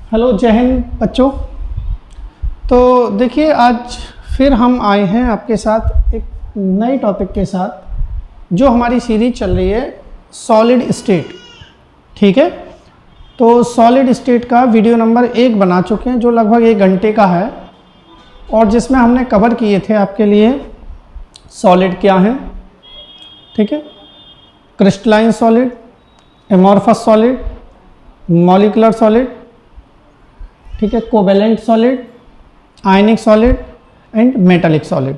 Hello, जय हिंद बच्चों। तो देखिए, आज फिर हम आए हैं आपके साथ एक नए टॉपिक के साथ, जो हमारी सीरीज चल रही है सॉलिड स्टेट। ठीक है, तो सॉलिड स्टेट का वीडियो नंबर 1 बना चुके हैं, जो लगभग 1 घंटे का है, और जिसमें हमने कवर किए थे आपके लिए सॉलिड क्या है। ठीक है, crystalline solid, amorphous solid, molecular solid, ठीक है, covalent solid, ionic solid and metallic solid.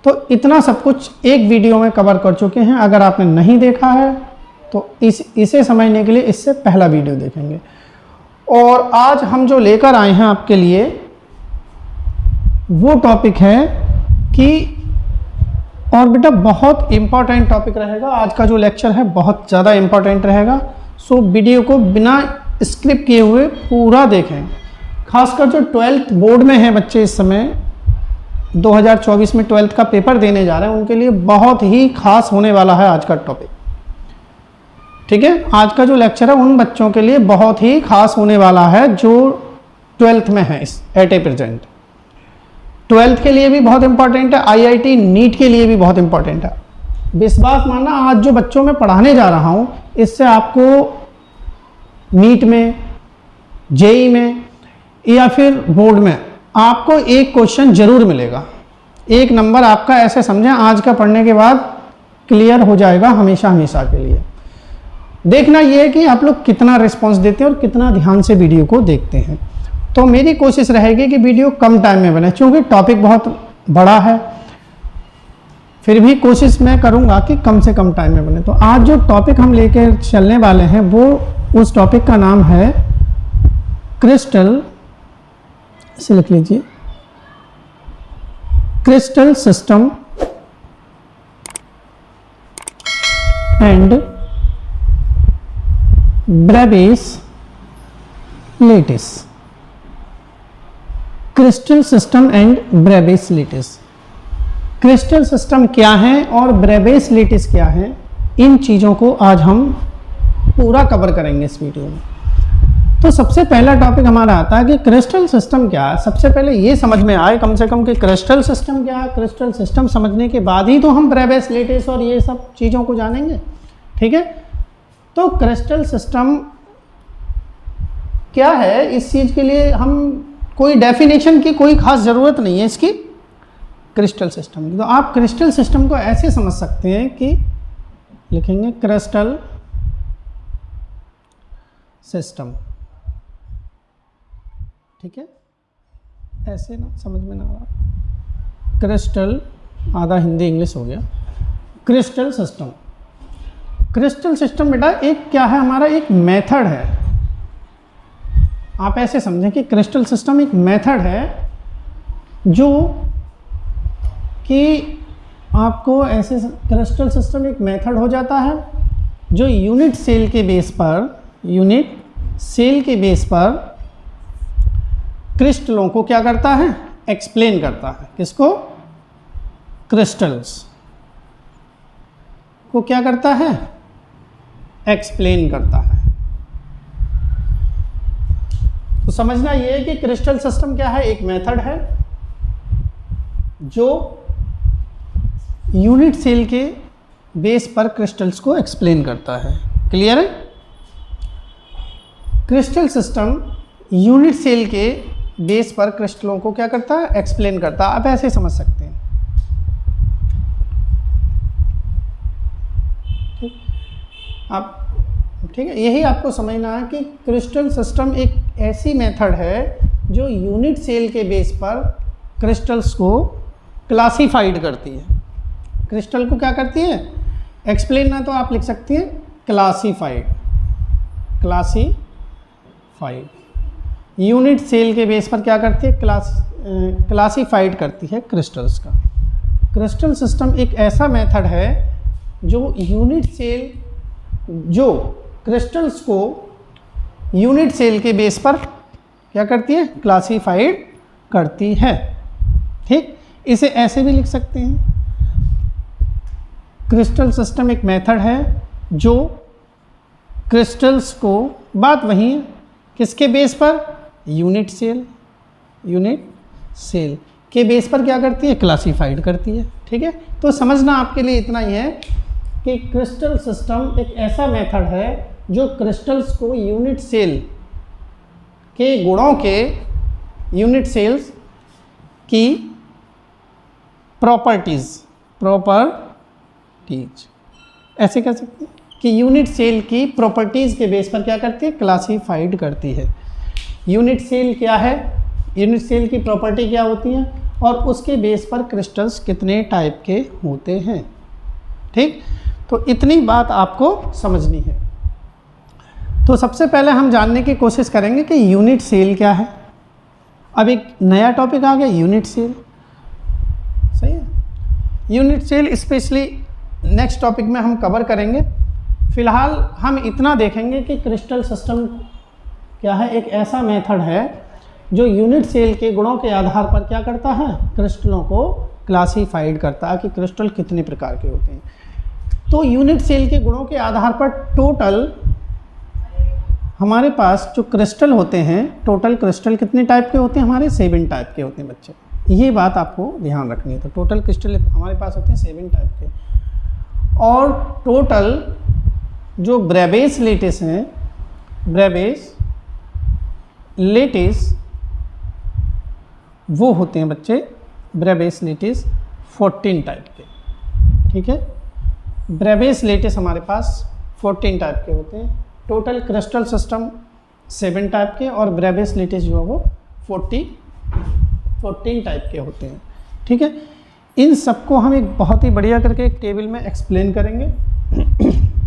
तो इतना सब कुछ एक वीडियो में कवर कर चुके हैं। अगर आपने नहीं देखा है तो इसे समझने के लिए इससे पहला वीडियो देखेंगे। और आज हम जो लेकर आए हैं आपके लिए वो टॉपिक है कि, और बेटा बहुत इम्पॉर्टेंट टॉपिक रहेगा आज का जो लेक्चर है, बहुत ज़्यादा इम्पॉर्टेंट रहेगा। सो वीडियो को बिना स्क्रिप्ट किए हुए पूरा देखें। खासकर जो 12th बोर्ड में हैं बच्चे, इस समय 2024 में 12th का पेपर देने जा रहे हैं, उनके लिए बहुत ही खास होने वाला है आज का टॉपिक। ठीक है, आज का जो लेक्चर है उन बच्चों के लिए बहुत ही खास होने वाला है जो 12th में है एट ए प्रेजेंट। 12th के लिए भी बहुत इंपॉर्टेंट है, IIT नीट के लिए भी बहुत इंपॉर्टेंट है। विश्वास मानना, आज जो बच्चों में पढ़ाने जा रहा हूँ इससे आपको नीट में, जेई में या फिर बोर्ड में आपको एक क्वेश्चन जरूर मिलेगा। एक नंबर आपका ऐसे समझें आज का पढ़ने के बाद क्लियर हो जाएगा हमेशा हमेशा के लिए। देखना यह है कि आप लोग कितना रिस्पांस देते हैं और कितना ध्यान से वीडियो को देखते हैं। तो मेरी कोशिश रहेगी कि वीडियो कम टाइम में बने, क्योंकि टॉपिक बहुत बड़ा है। फिर भी कोशिश मैं करूंगा कि कम से कम टाइम में बने। तो आज जो टॉपिक हम लेकर चलने वाले हैं वो, उस टॉपिक का नाम है क्रिस्टल, इसे लिख लीजिए, crystal system and Bravais lattice. Crystal system and Bravais lattice. Crystal system क्या है और ब्रेविस लेटिस क्या है, इन चीजों को आज हम पूरा कवर करेंगे इस वीडियो में। तो सबसे पहला टॉपिक हमारा आता है कि क्रिस्टल सिस्टम क्या है। सबसे पहले ये समझ में आए कम से कम कि क्रिस्टल सिस्टम क्या है। क्रिस्टल सिस्टम समझने के बाद ही तो हम ब्रेविस लेटिस और ये सब चीज़ों को जानेंगे। ठीक है, तो क्रिस्टल सिस्टम क्या है, इस चीज़ के लिए हम कोई डेफिनेशन की कोई खास ज़रूरत नहीं है इसकी, क्रिस्टल सिस्टम की। तो आप क्रिस्टल सिस्टम को ऐसे समझ सकते हैं कि लिखेंगे क्रिस्टल सिस्टम। ठीक है, ऐसे ना समझ में ना आ रहा, क्रिस्टल आधा हिंदी इंग्लिश हो गया। क्रिस्टल सिस्टम, क्रिस्टल सिस्टम बेटा एक क्या है, हमारा एक मेथड है। आप ऐसे समझें कि क्रिस्टल सिस्टम एक मेथड है जो कि आपको ऐसे, क्रिस्टल सिस्टम एक मेथड हो जाता है जो यूनिट सेल के बेस पर क्रिस्टलों को क्या करता है, एक्सप्लेन करता है। किसको? क्रिस्टल्स को क्या करता है, एक्सप्लेन करता है। तो समझना यह है कि क्रिस्टल सिस्टम क्या है, एक मेथड है जो यूनिट सेल के बेस पर क्रिस्टल्स को एक्सप्लेन करता है। क्लियर है? क्रिस्टल सिस्टम यूनिट सेल के बेस पर क्रिस्टलों को क्या करता है, एक्सप्लेन करता है। आप ऐसे समझ सकते हैं। ठीक, आप ठीक है, यही आपको समझना है कि क्रिस्टल सिस्टम एक ऐसी मेथड है जो यूनिट सेल के बेस पर क्रिस्टल्स को क्लासिफाइड करती है। क्रिस्टल को क्या करती है, एक्सप्लेन, ना तो आप लिख सकती हैं क्लासिफाइड। यूनिट सेल के बेस पर क्या करती है, क्लासिफाइड करती है क्रिस्टल्स का। क्रिस्टल सिस्टम एक ऐसा मेथड है जो यूनिट सेल, जो क्रिस्टल्स को यूनिट सेल के बेस पर क्या करती है, क्लासिफाइड करती है। ठीक, इसे ऐसे भी लिख सकते हैं, क्रिस्टल सिस्टम एक मेथड है जो क्रिस्टल्स को, बात वही है, किसके बेस पर, यूनिट सेल के बेस पर क्या करती है, क्लासिफाइड करती है। ठीक है, तो समझना आपके लिए इतना ही है कि क्रिस्टल सिस्टम एक ऐसा मेथड है जो क्रिस्टल्स को यूनिट सेल के गुणों के, यूनिट सेल्स की प्रॉपर्टीज ऐसे कह सकते हैं कि यूनिट सेल की प्रॉपर्टीज़ के बेस पर क्या करती है, क्लासिफाइड करती है। यूनिट सेल क्या है, यूनिट सेल की प्रॉपर्टी क्या होती है और उसके बेस पर क्रिस्टल्स कितने टाइप के होते हैं। ठीक, तो इतनी बात आपको समझनी है। तो सबसे पहले हम जानने की कोशिश करेंगे कि यूनिट सेल क्या है। अब एक नया टॉपिक आ गया, यूनिट सेल। सही है, unit cell specially next topic में हम कवर करेंगे। फिलहाल हम इतना देखेंगे कि क्रिस्टल सिस्टम क्या है, एक ऐसा मेथड है जो यूनिट सेल के गुणों के आधार पर क्या करता है, क्रिस्टलों को क्लासिफाइड करता है कि क्रिस्टल कितने प्रकार के होते हैं। तो यूनिट सेल के गुणों के आधार पर टोटल हमारे पास जो क्रिस्टल होते हैं, टोटल क्रिस्टल कितने टाइप के होते हैं, हमारे 7 टाइप के होते हैं बच्चे। ये बात आपको ध्यान रखनी है। तो टोटल क्रिस्टल हमारे पास होते हैं 7 टाइप के। और टोटल जो ब्रेबेस लेटिस हैं, ब्रेबेस लेटिस वो होते हैं बच्चे, ब्रेबेस लेटिस 14 टाइप के। ठीक है, ब्रेबेस लेटिस हमारे पास 14 टाइप के होते हैं। टोटल क्रिस्टल सिस्टम 7 टाइप के और ब्रेबेस लेटिस जो है वो 14 टाइप के होते हैं। ठीक है, इन सबको हम एक बहुत ही बढ़िया करके एक टेबल में एक्सप्लेन करेंगे।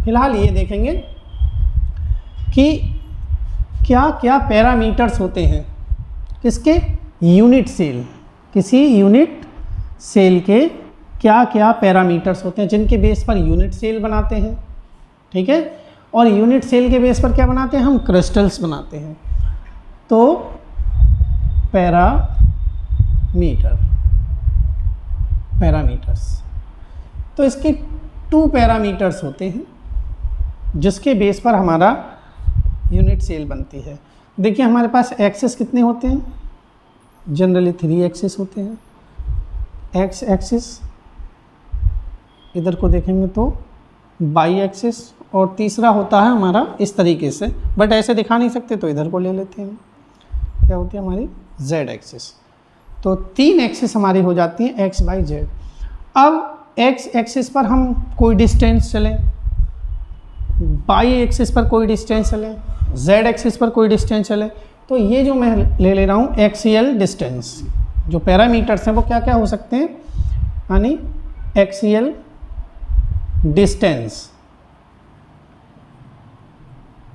फिलहाल ये देखेंगे कि क्या क्या पैरामीटर्स होते हैं किसके, यूनिट सेल, किसी यूनिट सेल के क्या क्या पैरामीटर्स होते हैं जिनके बेस पर यूनिट सेल बनाते हैं। ठीक है, और यूनिट सेल के बेस पर क्या बनाते हैं, हम क्रिस्टल्स बनाते हैं। तो पैरामीटर्स, तो इसके 2 पैरामीटर्स होते हैं जिसके बेस पर हमारा यूनिट सेल बनती है। देखिए हमारे पास एक्सिस कितने होते हैं, जनरली 3 एक्सिस होते हैं। एक्स एक्सिस इधर को देखेंगे तो बाई एक्सिस, और तीसरा होता है हमारा इस तरीके से, बट ऐसे दिखा नहीं सकते तो इधर को ले लेते हैं, क्या होती है हमारी जेड एक्सिस। तो 3 एक्सिस हमारी हो जाती हैं एक्स बाई जेड। अब एक्स एक्सिस पर हम कोई डिस्टेंस चलें, बाई एक्सिस पर कोई डिस्टेंस चलें, जेड एक्सिस पर कोई डिस्टेंस चले, तो ये जो मैं ले रहा हूँ एक्सियल डिस्टेंस, जो पैरामीटर्स हैं वो क्या क्या हो सकते हैं, यानी एक्सियल डिस्टेंस,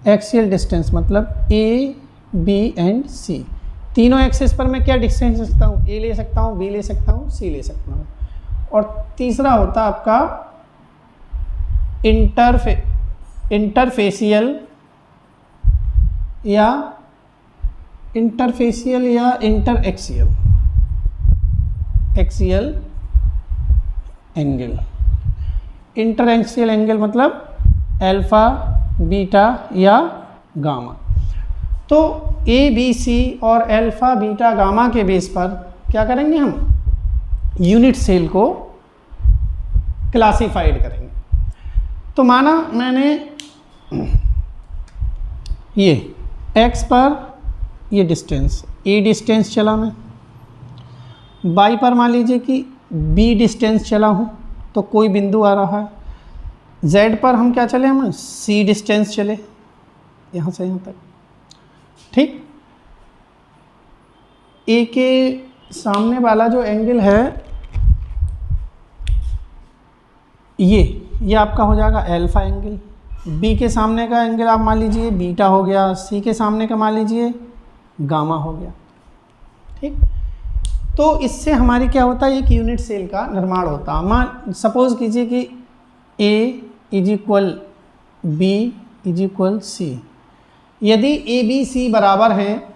एक्सियल डिस्टेंस मतलब ए बी एंड सी, तीनों एक्सिस पर मैं क्या डिस्टेंस ले सकता हूँ, ए ले सकता हूँ, बी ले सकता हूँ, सी ले सकता हूँ। और तीसरा होता है आपका इंटरफेशियल या inter axial angle. Inter axial angle मतलब अल्फा, बीटा या गामा। तो ए बी सी और अल्फा, बीटा, गामा के बेस पर क्या करेंगे, हम यूनिट सेल को क्लासिफाइड करेंगे। तो माना मैंने ये x पर ये डिस्टेंस a डिस्टेंस चला, मैं y पर मान लीजिए कि b डिस्टेंस चला हूँ, तो कोई बिंदु आ रहा है। z पर हम क्या चले, हम c डिस्टेंस चले यहाँ से यहाँ तक। ठीक, a के सामने वाला जो एंगल है ये आपका हो जाएगा अल्फा एंगल, b के सामने का एंगल आप मान लीजिए बीटा हो गया, c के सामने का मान लीजिए गामा हो गया। ठीक, तो इससे हमारी क्या होता है, एक यूनिट सेल का निर्माण होता है। मान सपोज कीजिए कि a is equal B is equal C. यदि ए बी सी बराबर हैं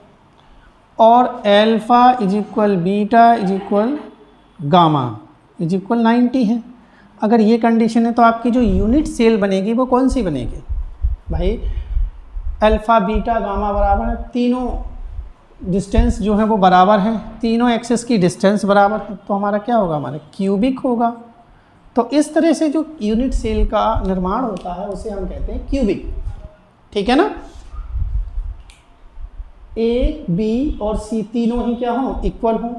और alpha is equal beta is equal gamma is equal 90 है, अगर ये कंडीशन है तो आपकी जो यूनिट सेल बनेगी वो कौन सी बनेगी भाई, अल्फा बीटा गामा बराबर है, तीनों डिस्टेंस जो है वो बराबर है, तीनों एक्सिस की डिस्टेंस बराबर है, तो हमारा क्या होगा, हमारा क्यूबिक होगा। तो इस तरह से जो यूनिट सेल का निर्माण होता है उसे हम कहते हैं क्यूबिक। ठीक है ना। ए, बी और सी तीनों ही क्या हों, इक्वल हों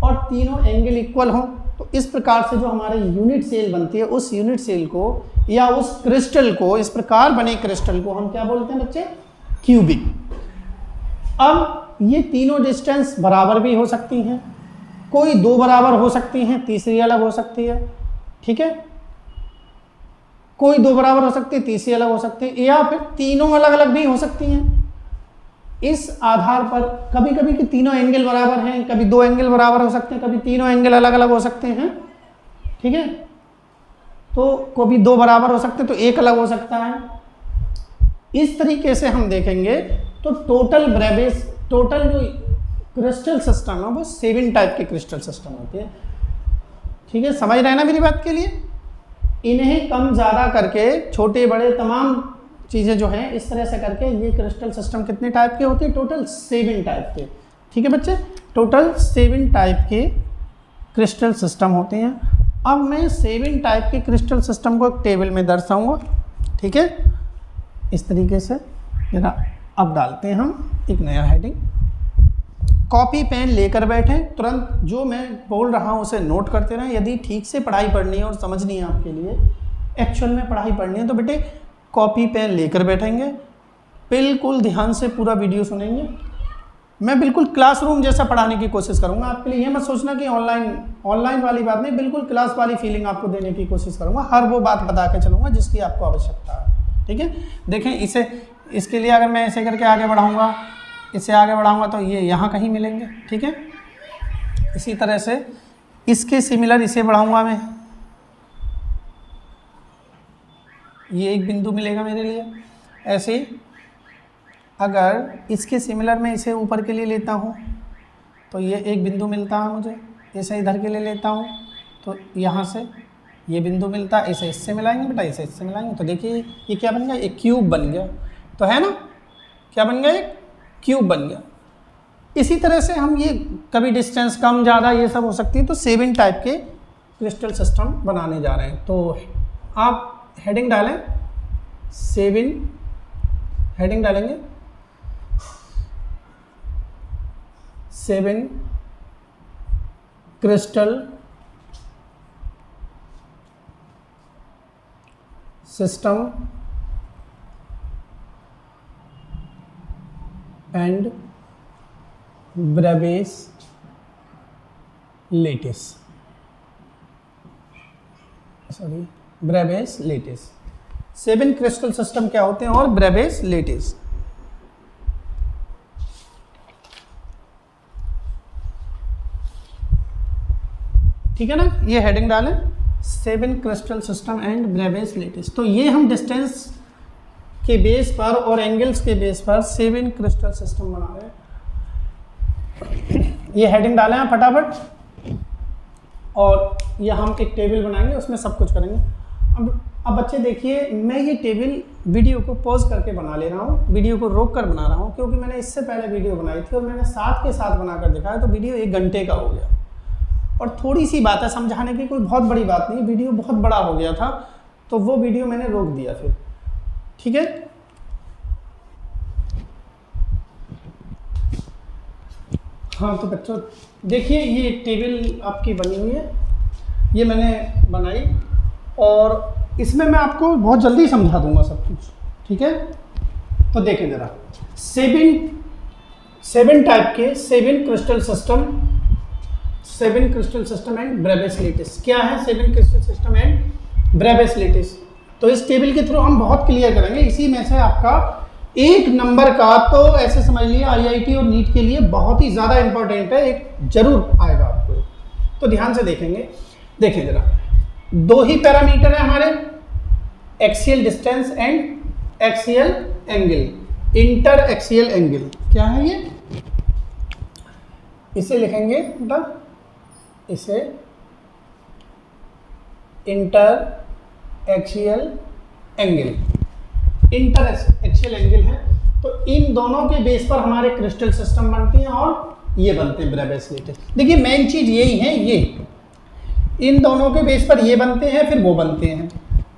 और तीनों एंगल इक्वल हों। तो इस प्रकार से जो हमारे यूनिट सेल बनती है, उस यूनिट सेल को या उस क्रिस्टल को, इस प्रकार बने क्रिस्टल को हम क्या बोलते हैं बच्चे, क्यूबिक। अब ये तीनों डिस्टेंस बराबर भी हो सकती हैं, कोई दो बराबर हो सकती हैं, तीसरी अलग हो सकती है। ठीक है, कोई दो बराबर हो सकती है, तीसरी अलग हो सकती है, या फिर तीनों अलग अलग भी हो सकती हैं। इस आधार पर कभी कभी कि तीनों एंगल बराबर हैं, कभी दो एंगल बराबर हो सकते हैं, कभी तीनों एंगल अलग अलग हो सकते हैं। ठीक है, तो कभी दो बराबर हो सकते हैं तो एक अलग हो सकता है। इस तरीके से हम देखेंगे तो टोटल ब्रेबेस, टोटल जो क्रिस्टल सिस्टम है वो 7 टाइप के क्रिस्टल सिस्टम होते हैं। ठीक है, समझ रहे हैं ना मेरी बात के लिए। इन्हें कम ज़्यादा करके छोटे बड़े तमाम चीज़ें जो हैं इस तरह से करके ये क्रिस्टल सिस्टम कितने टाइप के होते हैं, टोटल 7 टाइप के। ठीक है बच्चे, टोटल 7 टाइप के क्रिस्टल सिस्टम होते हैं। अब मैं 7 टाइप के क्रिस्टल सिस्टम को एक टेबल में दर्शाऊंगा। ठीक है, इस तरीके से जरा अब डालते हैं हम एक नया हेडिंग। कॉपी पेन लेकर बैठें, तुरंत जो मैं बोल रहा हूँ उसे नोट करते रहें। यदि ठीक से पढ़ाई पढ़नी है और समझनी है आपके लिए, एक्चुअल में पढ़ाई पढ़नी है, तो बेटे कॉपी पेन लेकर बैठेंगे, बिल्कुल ध्यान से पूरा वीडियो सुनेंगे। मैं बिल्कुल क्लासरूम जैसा पढ़ाने की कोशिश करूंगा आपके लिए। ये मत सोचना कि ऑनलाइन वाली बात नहीं, बिल्कुल क्लास वाली फीलिंग आपको देने की कोशिश करूंगा। हर वो बात बता के चलूँगा जिसकी आपको आवश्यकता है। ठीक है, देखें इसके लिए अगर मैं ऐसे करके आगे बढ़ाऊँगा, इससे आगे बढ़ाऊँगा तो ये यहाँ कहीं मिलेंगे। ठीक है, इसी तरह से इसके सिमिलर इसे बढ़ाऊँगा मैं, ये एक बिंदु मिलेगा मेरे लिए। ऐसे अगर इसके सिमिलर मैं इसे ऊपर के लिए लेता हूँ तो ये एक बिंदु मिलता है मुझे। इसे इधर के लिए लेता हूँ तो यहाँ से ये बिंदु मिलता है। इसे इससे मिलाएंगे बेटा, इसे इससे मिलाएंगे तो देखिए ये क्या बन गया, एक क्यूब बन गया। तो है ना, क्या बन गया, एक क्यूब बन गया। इसी तरह से हम ये कभी डिस्टेंस कम ज़्यादा ये सब हो सकती है। तो 7 टाइप के क्रिस्टल सिस्टम बनाने जा रहे हैं। तो आप हेडिंग डालें 7, हेडिंग डालेंगे 7 crystal system and Bravais lattice, sorry Bravais lattice. 7 crystal system क्या होते हैं और ब्रेबेस लेटिस। ठीक है ना, ये हेडिंग डालें 7 crystal system and Bravais lettuce. तो ये हम डिस्टेंस के बेस पर और एंगल्स के बेस पर 7 क्रिस्टल सिस्टम बना रहे हैं। ये हेडिंग डालें आप फटाफट, और ये हम एक टेबल बनाएंगे, उसमें सब कुछ करेंगे। अब बच्चे देखिए, मैं ये टेबल वीडियो को पॉज करके बना ले रहा हूँ, वीडियो को रोक कर बना रहा हूँ, क्योंकि मैंने इससे पहले वीडियो बनाई थी और मैंने साथ के साथ बनाकर दिखाया तो वीडियो 1 घंटे का हो गया। और थोड़ी सी बात है समझाने की, कोई बहुत बड़ी बात नहीं, वीडियो बहुत बड़ा हो गया था तो वो वीडियो मैंने रोक दिया फिर। ठीक है, हाँ तो बच्चों देखिए, ये एक टेबल आपकी बनी हुई है, ये मैंने बनाई और इसमें मैं आपको बहुत जल्दी समझा दूंगा सब कुछ। ठीक है, तो देखें ज़रा 7 टाइप के 7 crystal system and Bravais lettuce. क्या है 7 crystal system and Bravais lettuce? तो इस टेबल के थ्रू हम बहुत क्लियर करेंगे। इसी में से आपका 1 नंबर का, तो ऐसे समझ लिए IIT और नीट के लिए बहुत ही ज़्यादा इंपॉर्टेंट है, एक जरूर आएगा आपको। तो ध्यान से देखेंगे, देखें जरा, 2 ही पैरामीटर है हमारे, axial distance and axial angle, inter axial angle. क्या है ये? इसे लिखेंगे बेटा, इसे inter axial angle, inter axial angle है। तो इन दोनों के बेस पर हमारे क्रिस्टल सिस्टम बनते हैं और ये बनते हैं ब्रेबेस लेटिस। देखिए मेन चीज यही है, ये इन दोनों के बेस पर ये बनते हैं फिर वो बनते हैं।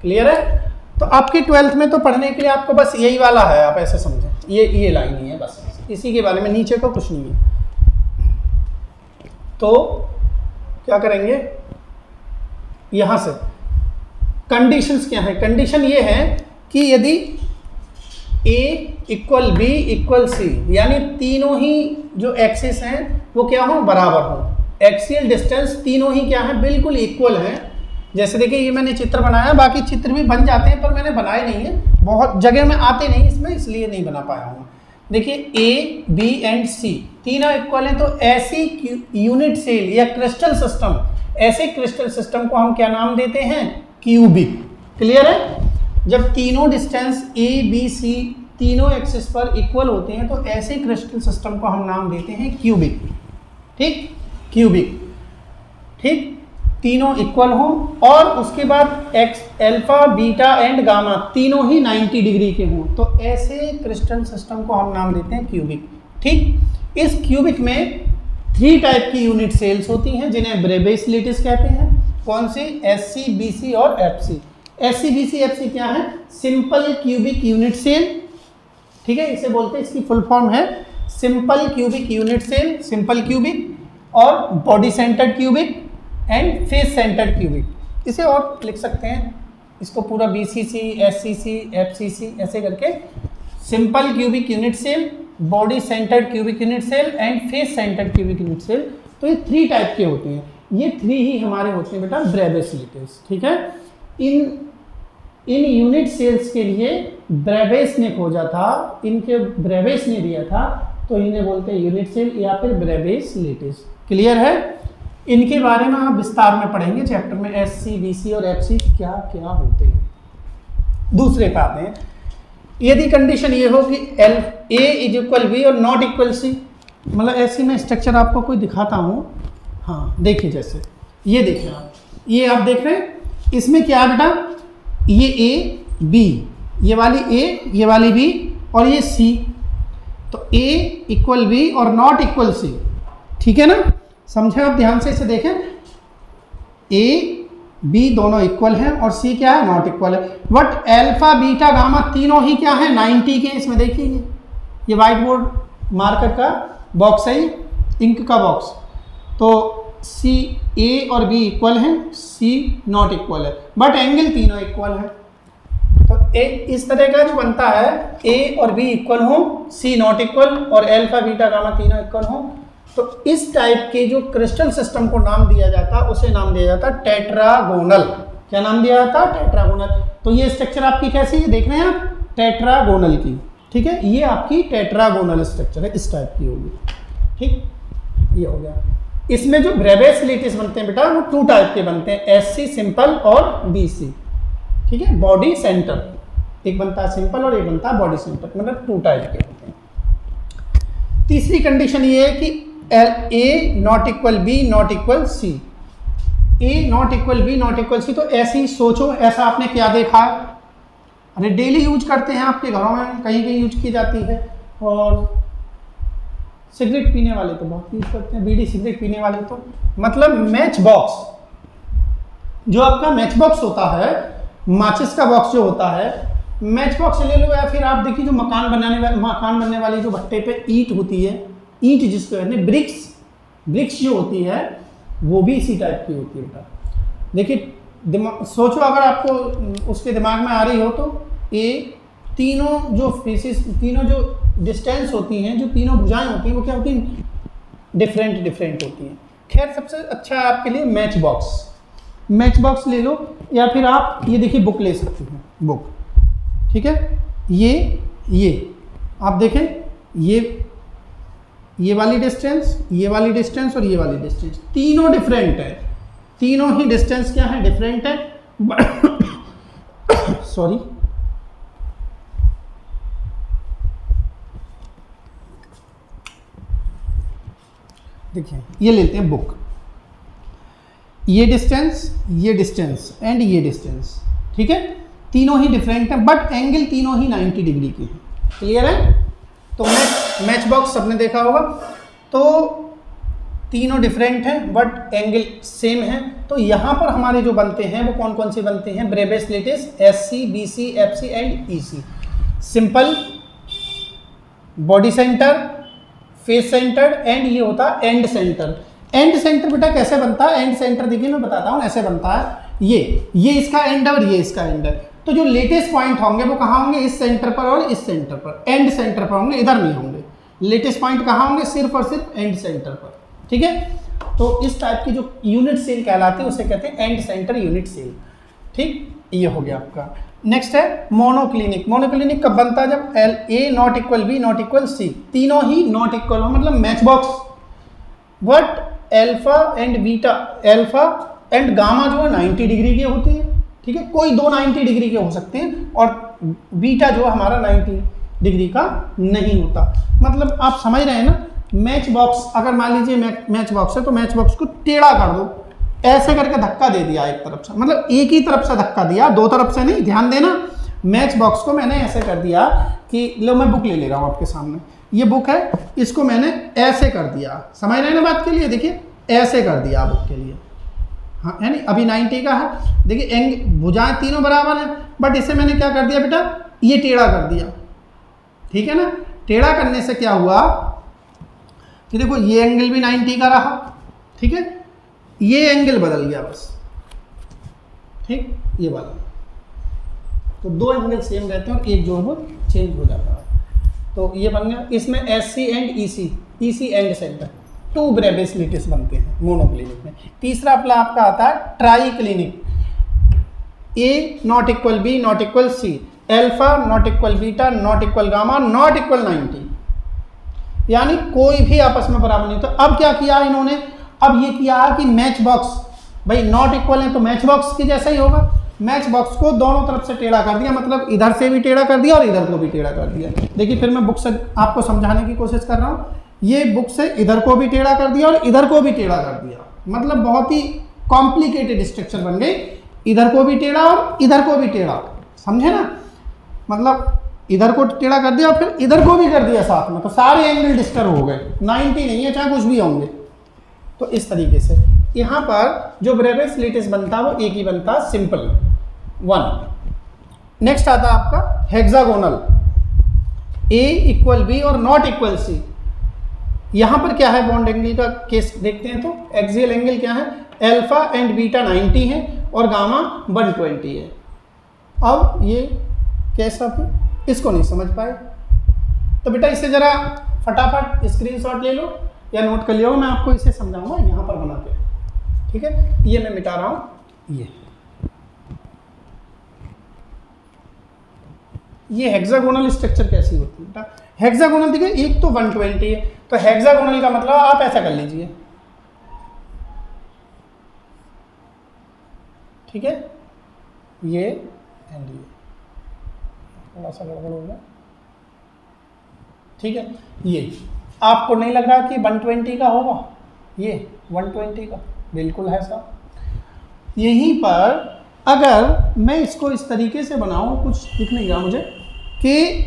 क्लियर है? तो आपकी 12th में तो पढ़ने के लिए आपको बस यही वाला है, आप ऐसे समझें, ये लाइन ही है बस, इसी के बारे में, नीचे तो कुछ नहीं है। तो क्या करेंगे, यहां से कंडीशंस क्या है? कंडीशन ये है कि यदि A equal B equal C, यानी तीनों ही जो एक्सिस हैं वो क्या हो, बराबर हो। एक्सियल डिस्टेंस तीनों ही क्या है, बिल्कुल इक्वल है। जैसे देखिए ये मैंने चित्र बनाया, बाकी चित्र भी बन जाते हैं पर मैंने बनाए नहीं है, बहुत जगह में आते नहीं इसमें, इसलिए नहीं बना पाया हूँ। देखिए A, B एंड C तीनों इक्वल हैं, तो ऐसी यूनिट सेल या क्रिस्टल सिस्टम, ऐसे क्रिस्टल सिस्टम को हम क्या नाम देते हैं, क्यूबिक। क्लियर है? जब तीनों डिस्टेंस A, B, C तीनों एक्सिस पर इक्वल होते हैं तो ऐसे क्रिस्टल सिस्टम को हम नाम देते हैं क्यूबिक। ठीक, क्यूबिक। ठीक, तीनों इक्वल हों और उसके बाद x, alpha, beta and gamma तीनों ही 90 डिग्री के हों, तो ऐसे क्रिस्टल सिस्टम को हम नाम देते हैं क्यूबिक। ठीक, इस क्यूबिक में 3 टाइप की यूनिट सेल्स होती हैं जिन्हें ब्रेबेस लेटिस कहते हैं। कौन सी? SC, BC और FC। SC, BC, FC क्या है? Simple cubic unit cell. ठीक है, इसे बोलते हैं, इसकी फुल फॉर्म है simple cubic unit cell, simple cubic, और body centred cubic and face centred cubic. इसे और लिख सकते हैं, इसको पूरा BCC, SCC, FCC ऐसे करके, simple cubic unit cell, body centred cubic unit cell and face centred cubic unit cell. तो ये 3 टाइप के होते हैं, ये 3 ही हमारे होते हैं बेटा ब्रेबेस लेटिस। ठीक है, इन यूनिट सेल्स के लिए ब्रेबेस ने खोजा था, इनके ब्रेबेस ने दिया था, तो इन्हें बोलते हैं यूनिट सेल या फिर ब्रेबेस लेटिस। क्लियर है? इनके बारे में आप विस्तार में पढ़ेंगे चैप्टर में, SC, BC और FC क्या क्या होते हैं। दूसरे पे आते हैं, यदि कंडीशन ये हो कि A इज इक्वल B और नॉट इक्वल C, मतलब ऐसी मैं स्ट्रक्चर आपको कोई दिखाता हूँ। हाँ देखिए, जैसे ये देखिए आप, ये आप देख रहे हैं, इसमें क्या है बेटा, ये A, B, ये वाली A, ये वाली B और ये C, तो A इक्वल B और नॉट इक्वल C। ठीक है ना, समझे आप, ध्यान से इसे देखें, A, B दोनों इक्वल हैं और C क्या है, नॉट इक्वल है। बट अल्फा, बीटा, गामा तीनों ही क्या है, 90 के। इसमें देखिए ये व्हाइट बोर्ड मार्कर का बॉक्स है, इंक का बॉक्स, तो C, A और B इक्वल हैं, C नॉट इक्वल है, बट एंगल तीनों इक्वल है। तो इस तरह का जो बनता है, A और B इक्वल हो, C नॉट इक्वल और अल्फा, बीटा, गामा तीनों इक्वल हो, तो इस टाइप के जो क्रिस्टल सिस्टम को नाम दिया जाता, उसे नाम दिया जाता टेट्रागोनल। क्या नाम दिया जाता? टेट्रागोनल। तो ये स्ट्रक्चर आपकी कैसी है, देख रहे हैं आप, टेट्रागोनल की। ठीक है, ये आपकी टेट्रागोनल स्ट्रक्चर है, इस टाइप की होगी। ठीक, ये हो गया। इसमें जो ब्रेबेस लेटिस बनते हैं बेटा, वो 2 टाइप के बनते हैं, SC सिंपल और BC। ठीक है, बॉडी सेंटर, एक बनता है सिंपल और एक बनता है बॉडी सेंटर, मतलब 2 टाइप के होते हैं। तीसरी कंडीशन ये है कि A not equal B not equal C। A not equal B not equal C, तो ऐसे ही सोचो, ऐसा आपने क्या देखा है, अरे डेली यूज करते हैं आपके घरों में, कहीं कहीं यूज की जाती है, और सिगरेट पीने वाले तो बहुत यूज करते हैं, बीड़ी सिगरेट पीने वाले तो, मतलब मैच बॉक्स, जो आपका मैच बॉक्स होता है, माचिस का बॉक्स जो होता है, मैच बॉक्स ले लो, या फिर आप देखिए जो मकान बनने वाली जो भट्टे पे ईंट होती है, ईंट जिसको कहते हैं ब्रिक्स जो होती है, वो भी इसी टाइप की होती है बेटा। देखिए सोचो, अगर आपको उसके दिमाग में आ रही हो, तो ये तीनों जो फेसेस, तीनों जो डिस्टेंस होती हैं, जो तीनों भुजाएं होती हैं, वो क्या होती हैं, डिफरेंट होती हैं। खैर सबसे अच्छा है आपके लिए मैच बॉक्स ले लो, या फिर आप ये देखिए बुक ले सकते हैं, बुक। ठीक है, ये आप देखें, ये वाली डिस्टेंस, ये वाली डिस्टेंस और ये वाली डिस्टेंस तीनों डिफरेंट है, तीनों ही डिस्टेंस क्या है, डिफरेंट है। सॉरी, देखिए ये लेते हैं बुक, ये डिस्टेंस एंड ये डिस्टेंस। ठीक है, तीनों ही डिफरेंट है, बट एंगल तीनों ही 90 डिग्री के हैं। क्लियर है? तो मैच बॉक्स सबने देखा होगा। तो तीनों डिफरेंट हैं बट एंगल सेम है। तो यहाँ पर हमारे जो बनते हैं वो कौन कौन से बनते हैं? Bravais lattice, SC, BC, FC and EC. Simple, body centre, face centre and ये होता है एंड सेंटर। एंड सेंटर बेटा कैसे बनता है? एंड सेंटर देखिए मैं बताता हूँ, ऐसे बनता है। ये इसका एंड है और ये इसका एंड है। तो जो लेटेस्ट पॉइंट होंगे वो कहाँ होंगे? इस सेंटर पर और इस सेंटर पर। एंड सेंटर पर होंगे, इधर नहीं होंगे। लेटेस्ट पॉइंट कहाँ होंगे? सिर्फ और सिर्फ एंड सेंटर पर। ठीक है, तो इस टाइप की जो यूनिट सेल कहलाती है उसे कहते हैं एंड सेंटर यूनिट सेल। ठीक, ये हो गया आपका। नेक्स्ट है मोनोक्लिनिक। मोनोक्लिनिक कब बनता है? जब a not equal b not equal c, तीनों ही नॉट इक्वल हो, मतलब match box. But alpha and beta, alpha and gamma जो है 90 डिग्री के होते हैं। ठीक है, कोई दो 90 डिग्री के हो सकते हैं और बीटा जो है हमारा 90 डिग्री का नहीं होता। मतलब आप समझ रहे हैं ना, मैच बॉक्स अगर मान लीजिए मैच बॉक्स है तो मैच बॉक्स को टेढ़ा कर दो, ऐसे करके धक्का दे दिया एक तरफ से, मतलब एक ही तरफ से धक्का दिया, दो तरफ से नहीं। ध्यान देना, मैच बॉक्स को मैंने ऐसे कर दिया कि लो मैं बुक ले रहा हूँ आपके सामने, ये बुक है, इसको मैंने ऐसे कर दिया। समझ रहे हैं ना बात के लिए? देखिए ऐसे कर दिया बुक के लिए, हाँ है नहीं? अभी 90 का है, देखिए भुजाएं तीनों बराबर हैं, बट इसे मैंने क्या कर दिया बेटा? ये टेढ़ा कर दिया। ठीक है ना, टेढ़ा करने से क्या हुआ कि देखो ये एंगल भी 90 का रहा। ठीक है, ये एंगल बदल गया बस। ठीक, ये वाला, तो दो एंगल सेम रहते हैं और एक जो है वो चेंज हो जाता है। तो ये बन गया। इसमें SC and EC, EC and centre, two Bravais lattice बनते हैं मोनोक्लिनिक में। तीसरा अपना आपका आता है triclinic. A not equal b not equal c, alpha not equal beta not equal gamma not equal 90, यानी कोई भी आपस में बराबर नहीं। तो अब क्या किया इन्होंने? अब ये किया कि मैच बॉक्स, भाई नॉट इक्वल है तो मैच बॉक्स की जैसा ही होगा। मैच बॉक्स को दोनों तरफ से टेढ़ा कर दिया, मतलब इधर से भी टेढ़ा कर दिया और इधर को भी टेढ़ा कर दिया। देखिए फिर मैं बुक से आपको समझाने की कोशिश कर रहा हूँ। ये बुक से इधर को भी टेढ़ा कर दिया और इधर को भी टेढ़ा कर दिया, मतलब बहुत ही कॉम्प्लिकेटेड स्ट्रक्चर बन गई। इधर को भी टेढ़ा और इधर को भी टेढ़ा, समझे ना? मतलब इधर को टेढ़ा कर दिया और फिर इधर को भी कर दिया साथ में, तो सारे एंगल डिस्टर्ब हो गए। 90 नहीं है, चाहे कुछ भी होंगे। तो इस तरीके से यहाँ पर जो ब्रेवियस लेटिस बनता है वो एक ही बनता है, सिंपल 1। नेक्स्ट आता है आपका हेक्सागोनल। ए इक्वल बी और नॉट इक्वल सी। यहाँ पर क्या है? बॉन्ड एंगल का केस देखते हैं तो एक्सियल एंगल क्या है? एल्फा एंड बीटा 90 है और गामा 120 है। अब ये कैसा फिर? इसको नहीं समझ पाए तो बेटा इसे जरा फटाफट स्क्रीनशॉट ले लो या नोट कर लियो, मैं आपको इसे समझाऊंगा यहाँ पर बना के। ठीक है, ये मैं मिटा रहा हूँ। ये हेक्सागोनल स्ट्रक्चर कैसी होती है बेटा? हेक्सागोनल देखिए, एक तो 120 है, तो हेक्सागोनल का मतलब आप ऐसा कर लीजिए। ठीक है, ये एंड ये थोड़ा सा गड़बड़ हो गया। ठीक है, ये आपको नहीं लग रहा कि 120 का होगा? ये 120 का बिल्कुल है साहब। यहीं पर अगर मैं इसको इस तरीके से बनाऊं, कुछ दिख नहीं रहा मुझे, कि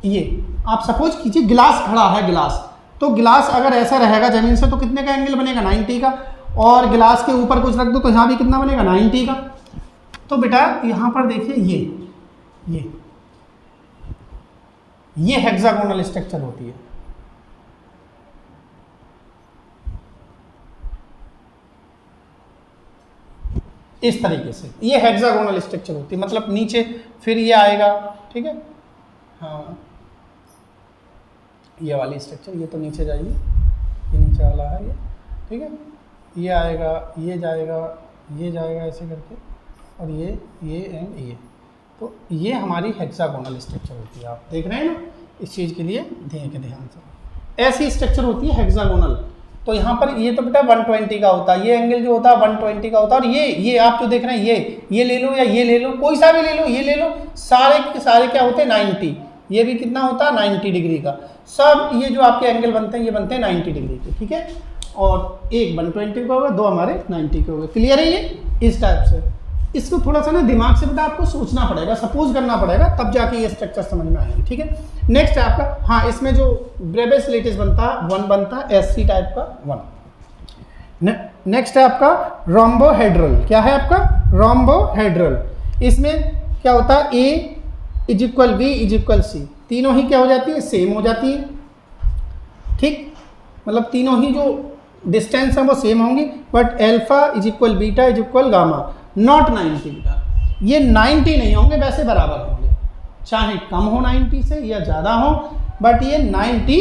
ये आप सपोज कीजिए गिलास खड़ा है, गिलास, तो गिलास अगर ऐसा रहेगा जमीन से तो कितने का एंगल बनेगा? 90 का। और गिलास के ऊपर कुछ रख दो तो यहाँ भी कितना बनेगा? 90 का। तो बेटा यहाँ पर देखिए ये हेक्सागोनल स्ट्रक्चर होती है। इस तरीके से ये हेक्सागोनल स्ट्रक्चर होती है, मतलब नीचे फिर ये आएगा। ठीक है, हाँ ये वाली स्ट्रक्चर, ये तो नीचे जाइए, ये नीचे वाला है ये। ठीक है, ये आएगा, ये जाएगा, ये जाएगा ऐसे करके, और ये एंड ये। तो ये हमारी हेक्सागोनल स्ट्रक्चर होती है। आप देख रहे हैं ना, इस चीज़ के लिए ध्यान से ऐसी स्ट्रक्चर होती है हेक्सागोनल। तो यहाँ पर ये तो बेटा 120 का होता है, ये एंगल जो होता है 120 का होता है। और ये आप जो देख रहे हैं ये ले लो या ये ले लो, कोई सा भी ले लो, ये ले लो, सारे के सारे क्या होते हैं? 90। ये भी कितना होता है? 90 डिग्री का। सब ये जो आपके एंगल बनते हैं ये बनते हैं 90 डिग्री के। ठीक है, और एक 120 का होगा, दो हमारे 90 के हो गए। क्लियर है ये? इस टाइप से इसको थोड़ा सा ना दिमाग से बेटा आपको सोचना पड़ेगा, सपोज करना पड़ेगा, तब जाके ये स्ट्रक्चर समझ में आएंगे। ठीक है, नेक्स्ट है आपका, हाँ इसमें जो ब्रेवियस लेटिस बनता है 1 बनता है, एससी टाइप का 1। नेक्स्ट है आपका रोम्बोहेड्रल। क्या है आपका? रोम्बोहेड्रल। इसमें क्या होता है, a is equal B is equal c, तीनों ही क्या हो जाती है, सेम हो जाती है। ठीक, मतलब तीनों ही जो डिस्टेंस है वो सेम होंगी, but alpha is equal beta is equal gamma not 90 बेटा, ये 90 नहीं होंगे, वैसे बराबर होंगे, चाहे कम हो 90 से या ज़्यादा हो, बट ये 90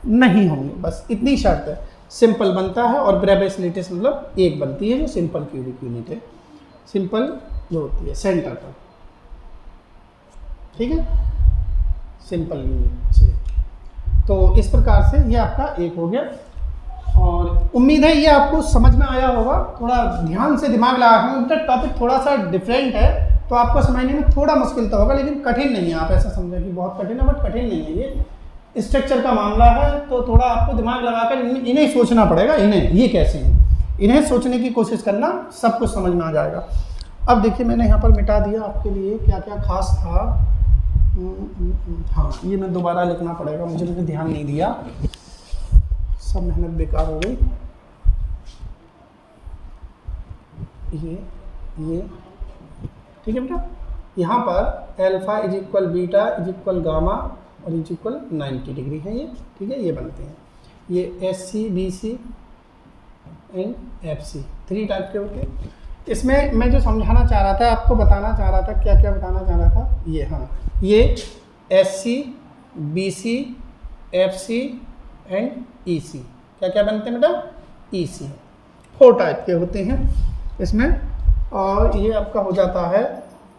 नहीं होंगे, बस इतनी शर्त है। सिंपल बनता है और ब्रेवियस लेटिस मतलब एक बनती है, जो सिंपल क्यूबिक यूनिट है, सिंपल जो होती है सेंटर पर। ठीक है, सिंपल यूनिट से। तो इस प्रकार से ये आपका एक हो गया, और उम्मीद है ये आपको समझ में आया होगा। थोड़ा ध्यान से दिमाग लगा, टॉपिक थोड़ा सा डिफरेंट है तो आपको समझने में थोड़ा मुश्किल तो होगा, लेकिन कठिन नहीं है। आप ऐसा समझें कि बहुत कठिन है, बट कठिन नहीं है, ये स्ट्रक्चर का मामला है, तो थोड़ा आपको दिमाग लगाकर इन्हें सोचना पड़ेगा, इन्हें ये कैसे हैं, इन्हें सोचने की कोशिश करना, सब कुछ समझ में आ जाएगा। अब देखिए मैंने यहाँ पर मिटा दिया आपके लिए क्या क्या खास था। हाँ, ये मैं दोबारा लिखना पड़ेगा, मुझे ध्यान नहीं दिया, सब मेहनत बेकार हो गई। ये ठीक है बेटा, यहाँ पर alpha is equal beta is equal gamma और इज इक्वल 90 डिग्री है ये। ठीक है, ये बनते हैं, ये S C B C and F C 3 type के होते हैं। इसमें मैं जो समझाना चाह रहा था, आपको बताना चाह रहा था, क्या क्या बताना चाह रहा था, ये हाँ, ये S C B C F C and E C क्या क्या बनते हैं बेटा, ई सी 4 टाइप के होते हैं इसमें। और ये आपका हो जाता है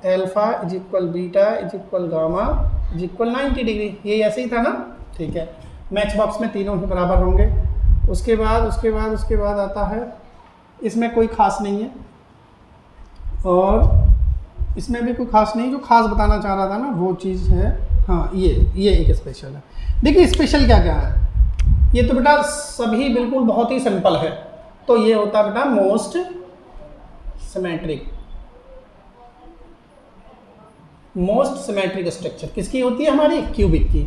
alpha is equal beta is equal gamma is equal 90 degree, ये ऐसे ही था ना। ठीक है, मैच बॉक्स में तीनों ही बराबर होंगे। उसके बाद आता है, इसमें कोई खास नहीं है, और इसमें भी कोई खास नहीं, जो खास बताना चाह रहा था ना वो चीज़ है, हाँ ये एक स्पेशल है। देखिए स्पेशल क्या क्या है, ये तो बेटा सभी बिल्कुल बहुत ही सिंपल है। तो ये होता है बेटा most symmetric, most symmetric structure किसकी होती है, हमारी क्यूबिक की।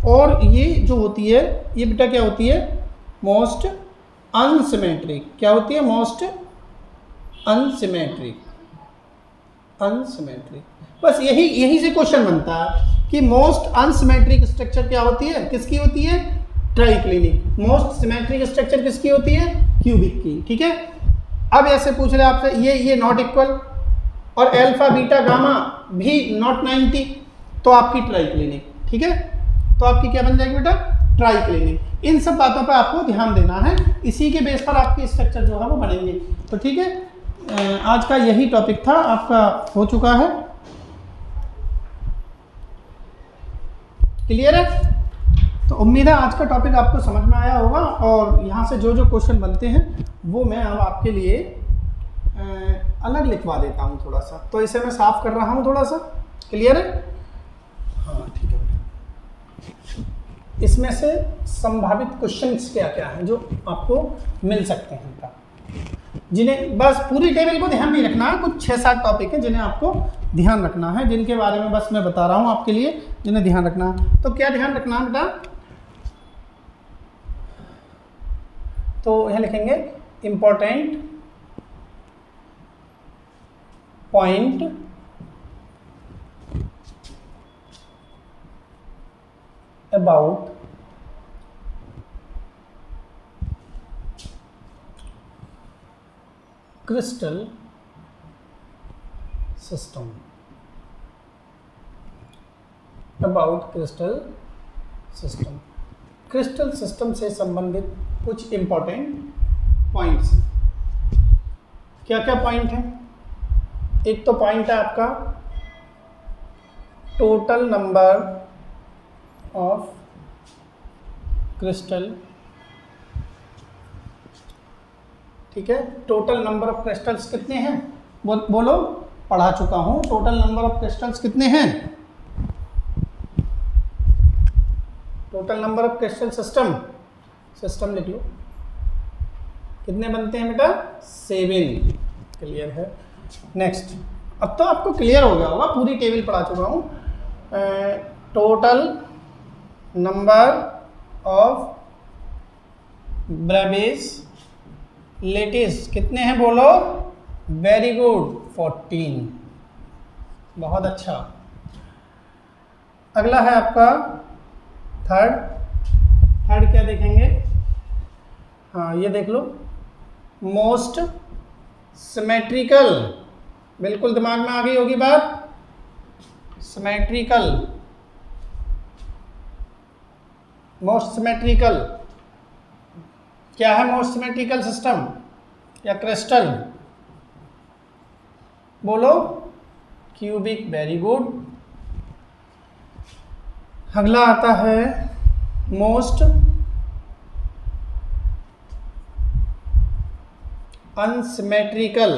और ये जो होती है, ये बेटा क्या होती है, मोस्ट अनसिमेट्रिक। क्या होती है, मोस्ट अनसिमेट्रिक, अनसिमेट्रिक। बस यही से क्वेश्चन बनता है कि मोस्ट अनसिमेट्रिक स्ट्रक्चर क्या होती है, किसकी होती है, ट्राइक्लिनिक। मोस्ट सिमेट्रिक स्ट्रक्चर किसकी होती है, क्यूबिक की। ठीक है, अब ऐसे पूछ रहे आपसे, ये नॉट इक्वल और एल्फा बीटा गामा भी नॉट 90, तो आपकी ट्राइक्लिनिक। ठीक है, तो आपकी क्या बन जाएगी बेटा, ट्राइक्लिनिक। इन सब बातों पर आपको ध्यान देना है, इसी के बेस पर आपके स्ट्रक्चर जो है वो बनेंगे। तो ठीक है, आज का यही टॉपिक था, आपका हो चुका है, क्लियर है। तो उम्मीद है आज का टॉपिक आपको समझ में आया होगा, और यहाँ से जो जो क्वेश्चन बनते हैं वो मैं अब आपके लिए अलग लिखवा देता हूँ थोड़ा सा। तो इसे मैं साफ कर रहा हूँ थोड़ा सा, क्लियर है। हाँ ठीक है, इसमें से संभावित क्वेश्चंस क्या क्या हैं जो आपको मिल सकते हैं, जिन्हें बस पूरी टेबल को ध्यान नहीं रखना है, कुछ 6-7 टॉपिक हैं जिन्हें आपको ध्यान रखना है, जिनके बारे में बस मैं बता रहा हूँ आपके लिए, जिन्हें ध्यान रखना है। तो क्या ध्यान रखना है बेटा, तो यह लिखेंगे important point about crystal system, about crystal system. Crystal system से संबंधित कुछ इंपॉर्टेंट पॉइंट्स। क्या क्या पॉइंट हैं, एक तो पॉइंट है आपका टोटल नंबर ऑफ क्रिस्टल। ठीक है, टोटल नंबर ऑफ क्रिस्टल्स कितने हैं, बोलो, पढ़ा चुका हूं, टोटल नंबर ऑफ क्रिस्टल्स कितने हैं, total number of crystal system लिख लो, कितने बनते हैं बेटा, 7, क्लियर है। नेक्स्ट, अब तो आपको क्लियर हो गया होगा, पूरी टेबल पढ़ा चुका हूँ। टोटल नंबर ऑफ ब्रेबेस लेटिस कितने हैं बोलो? Very good, 14। बहुत अच्छा। अगला है आपका थर्ड क्या देखेंगे? हाँ, ये देख लो, मोस्ट सिमेट्रिकल। बिल्कुल दिमाग में आ गई होगी बात, सिमेट्रिकल, मोस्ट सिमेट्रिकल। क्या है मोस्ट सिमेट्रिकल सिस्टम या क्रिस्टल? बोलो, क्यूबिक। Very good. अगला आता है most unsymmetrical.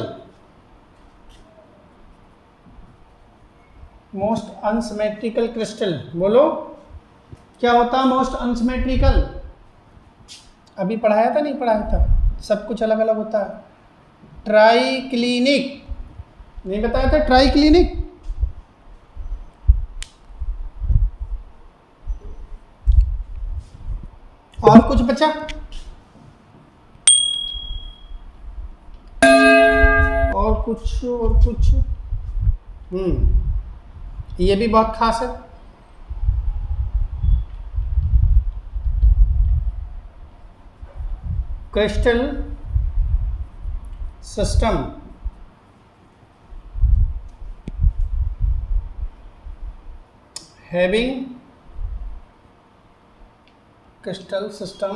Most unsymmetrical crystal, बोलो क्या होता है मोस्ट अनसिमेट्रिकल? अभी पढ़ाया था, नहीं पढ़ाया था? सब कुछ अलग अलग होता है। ट्राइक्लिनिक, नहीं बताया था? ट्राइक्लिनिक, और कुछ बचा? और कुछ ये भी बहुत खास है। Crystal system having crystal system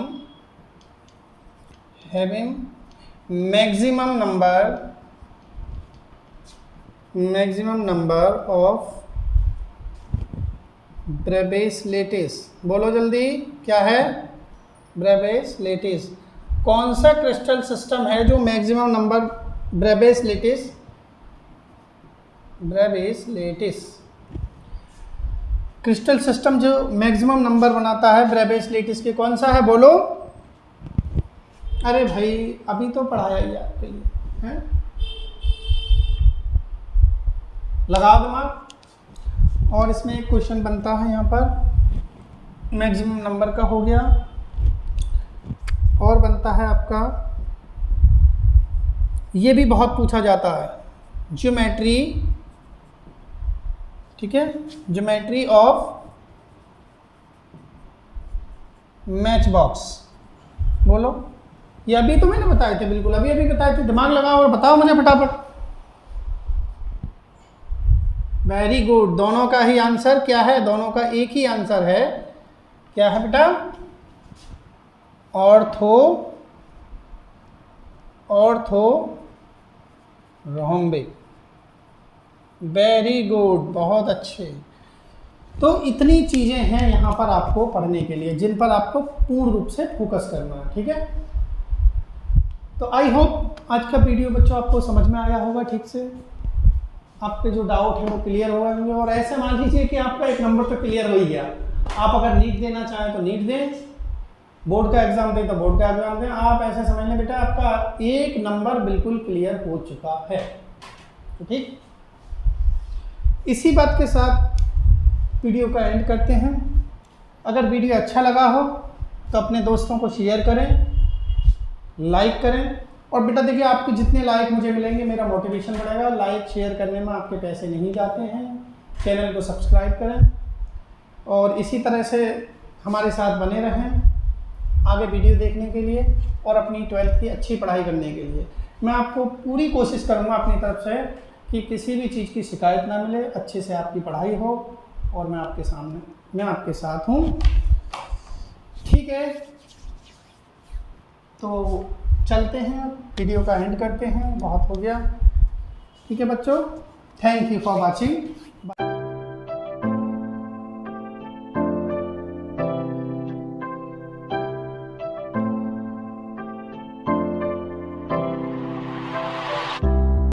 having maximum number of Bravais lattice. बोलो जल्दी, क्या है? Bravais lattice. कौन सा क्रिस्टल सिस्टम है जो maximum number Bravais lattice crystal system जो मैक्सिमम नंबर बनाता है ब्रेबेस लेटिस के, कौन सा है बोलो? अरे भाई, अभी तो पढ़ाया ही आपके लिए है। लगाओ दिमाग। और इसमें एक क्वेश्चन बनता है यहाँ पर, मैक्सिमम नंबर का हो गया, और बनता है आपका, ये भी बहुत पूछा जाता है, ज्योमेट्री। ठीक है, ज्योमेट्री ऑफ मैच बॉक्स। बोलो, ये अभी तो मैंने बताए थे, बिल्कुल अभी बताए थे। दिमाग लगाओ और बताओ मुझे फटाफट। वेरी गुड, दोनों का ही आंसर क्या है? दोनों का एक ही आंसर है। क्या है बेटा? Ortho rhombic. वेरी गुड, बहुत अच्छे। तो इतनी चीज़ें हैं यहाँ पर आपको पढ़ने के लिए, जिन पर आपको पूर्ण रूप से फोकस करना है। ठीक है, तो आई होप आज का वीडियो बच्चों आपको समझ में आया होगा ठीक से। आपके जो डाउट है वो क्लियर हो गए होंगे। और ऐसे मान लीजिए कि आपका एक नंबर तो क्लियर हो ही गया। आप अगर नीट देना चाहें तो नीट दें, बोर्ड का एग्जाम दें तो बोर्ड का एग्जाम दें। आप ऐसे समझ लें बेटा, आपका एक नंबर बिल्कुल क्लियर हो चुका है। तो ठीक, इसी बात के साथ वीडियो का एंड करते हैं। अगर वीडियो अच्छा लगा हो तो अपने दोस्तों को शेयर करें, लाइक करें। और बेटा देखिए, आपके जितने लाइक मुझे मिलेंगे मेरा मोटिवेशन बढ़ेगा। लाइक शेयर करने में आपके पैसे नहीं जाते हैं। चैनल को सब्सक्राइब करें और इसी तरह से हमारे साथ बने रहें आगे वीडियो देखने के लिए और अपनी 12th की अच्छी पढ़ाई करने के लिए। मैं आपको पूरी कोशिश करूँगा अपनी तरफ से कि किसी भी चीज़ की शिकायत ना मिले, अच्छे से आपकी पढ़ाई हो, और मैं आपके साथ हूँ। ठीक है, तो चलते हैं, वीडियो का एंड करते हैं, बहुत हो गया। ठीक है बच्चों, थैंक यू फॉर वॉचिंग।